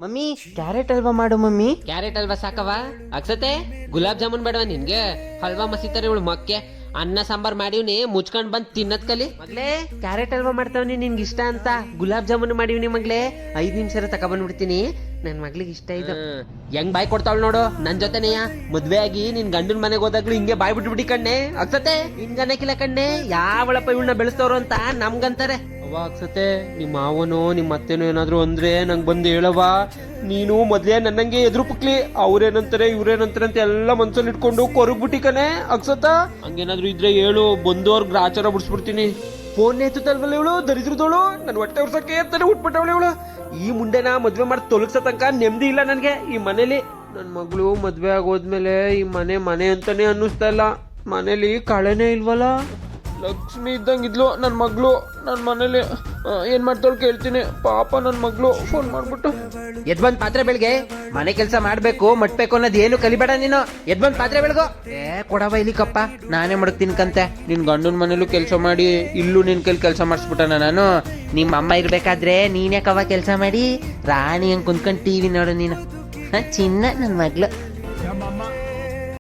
Mummy carrot halwa ಮಾಡು mummy. Carrot halwa ಸಾಕವ? ಅಕ್ಸತೆ gulab jamun ಬೇಡವಾ ನಿನ್ಗೆ? ಹಲ್ವಾ ಮಸೀತಾರೆ ಇವಳು ಮಕ್ಕೆ. ಅನ್ನ ಸಾಂಬಾರ್ ಮಾಡಿವ್ನಿ, ಮುಚ್ಕೊಂಡ್ ಬಂದ್ ತಿನ್ನದ್ ಕಲಿ ಮಗ್ಲೇ. ಕ್ಯಾರೆಟ್ ಹಲ್ವಾ ಮಾಡ್ತಾವ್ನಿ, ನಿನ್ಗೆ ಇಷ್ಟ ಅಂತ. ಗುಲಾಬ್ ಜಾಮೂನ್ ಮಾಡಿವ್ನಿ ಮಗ್ಲೇ, 5 ನಿಮಿಷ ತಗೊಬಂದ್ಬಿಡ್ತೀನಿ. ನನ್ ಮಗ್ಳಿಗೆ ಇಷ್ಟ ಇದು. ಹೆಂಗ್ ಬಾಯ್ ಕೊಡ್ತಾವಳು ನೋಡು ನನ್ ಜೊತೆನೆಯ. ಮದ್ವೆ ಆಗಿ ನಿನ್ ಗಂಡನ್ ಮನೆಗೆ ಹೋದಾಗ್ಲು ಹಿಂಗೆ ಬಾಯ್ ಬಿಟ್ಬಿಡಿ ಕಣ್ಣೆ. ಅಕ್ಸತೆ ಹಿಂಗನಕಿಲ್ಲ ಕಣ್ಣೆ, ಯಾವಳಪ್ಪ ಇವಳನ್ನ ಬೆಳೆಸ್ತವ್ರು ಅಂತ ನಮ್ಗಂತಾರೆ. ಅವ್ವ ಅಕ್ಸತೆ, ನಿಮ್ ಮಾವನೋ ನಿಮ್ ಅತ್ತೆನೋ ಏನಾದ್ರು ಅಂದ್ರೆ ನಂಗ್ ಬಂದು ಹೇಳವ. ನೀನು ಮೊದ್ಲೇ ನನ್ನಂಗೆ ಎದುರು ಪುಕ್ಲಿ, ಅವ್ರೇನಂತಾರೆ ಇವ್ರೇನಂತಾರೆ ಅಂತ ಎಲ್ಲ ಮನ್ಸಲ್ಲಿ ಇಟ್ಕೊಂಡು ಕೊರಗ್ಬಿಟ್ಟಿ ಕಣೆ ಅಕ್ಸತ. ಹಂಗೇನಾದ್ರು ಇದ್ರೆ ಹೇಳು, ಬಂದವ್ರ ಗ್ರಾಚಾರ ಬಿಡಿಸ್ಬಿಡ್ತೀನಿ. ಫೋನ್ ಎತ್ತಲ್ವಲ್ಲ ಇವಳು, ದರಿದ್ರದವಳು. ನನ್ ಹೊಟ್ಟೆ ಉರ್ಸಕ್ಕೆ ಅಂತಾನೆ ಉಟ್ಬಿಟ್ಟವಳು ಇವಳು. ಈ ಮುಂಡೆನ ಮದ್ವೆ ಮಾಡಿ ತೊಲಗ್ಸೋ ತನಕ ನೆಮ್ಮದಿ ಇಲ್ಲ ನನ್ಗೆ ಈ ಮನೇಲಿ. ನನ್ ಮಗಳು ಮದ್ವೆ ಆಗೋದ್ಮೇಲೆ ಈ ಮನೆ ಅಂತಾನೆ ಅನ್ನಿಸ್ತಾ ಇಲ್ಲ. ಮನೇಲಿ ಕಳೆನೇ ಇಲ್ವಲ್ಲ. ಲಕ್ಷ್ಮಿ ಇದ್ದಂಗಿದ್ಲು ನನ್ ಮಗಳು. ನನ್ ಮನೇಲಿ ಏನ್ ಮಾಡ್ತಾಳು ಕೇಳ್ತೀನಿ. ಪಾಪ ನನ್ ಮಗಳು ಫೋನ್ ಮಾಡ್ಬಿಟ್ಟು ಎದ್ ಬಂದ್ ಪಾತ್ರೆ ಬೆಳಗ್ಗೆ ಮನೆ ಕೆಲಸ ಮಾಡ್ಬೇಕು ಮಟ್ಬೇಕು ಅನ್ನೋದು ಏನು ಕಲಿಬೇಡ ನೀನು. ಎದ್ ಬಂದ್ ಪಾತ್ರೆ ಬೆಳಗು. ಕೊಡವ ಇಲ್ಲಿ ಕಪ್ಪ, ನಾನೇ ಮಡಗ್ತೀನಿ ಕಂತೆ. ನಿನ್ ಗಂಡನ ಮನೇಲೂ ಕೆಲಸ ಮಾಡಿ ಇಲ್ಲೂ ನಿನ್ ಕೈಲಿ ಕೆಲಸ ಮಾಡಿಸ್ಬಿಟ್ಟನ ನಾನು. ನಿಮ್ಮ ಅಮ್ಮ ಇರ್ಬೇಕಾದ್ರೆ ನೀನೇ ಕವ ಕೆಲಸ ಮಾಡಿ ರಾಣಿ ಹಂಗ್ ಕುಂತ್ಕೊಂಡ್ ಟಿವಿ ನೋಡು ನೀನು. ಚಿನ್ನ ನನ್ ಮಗ್ಳು.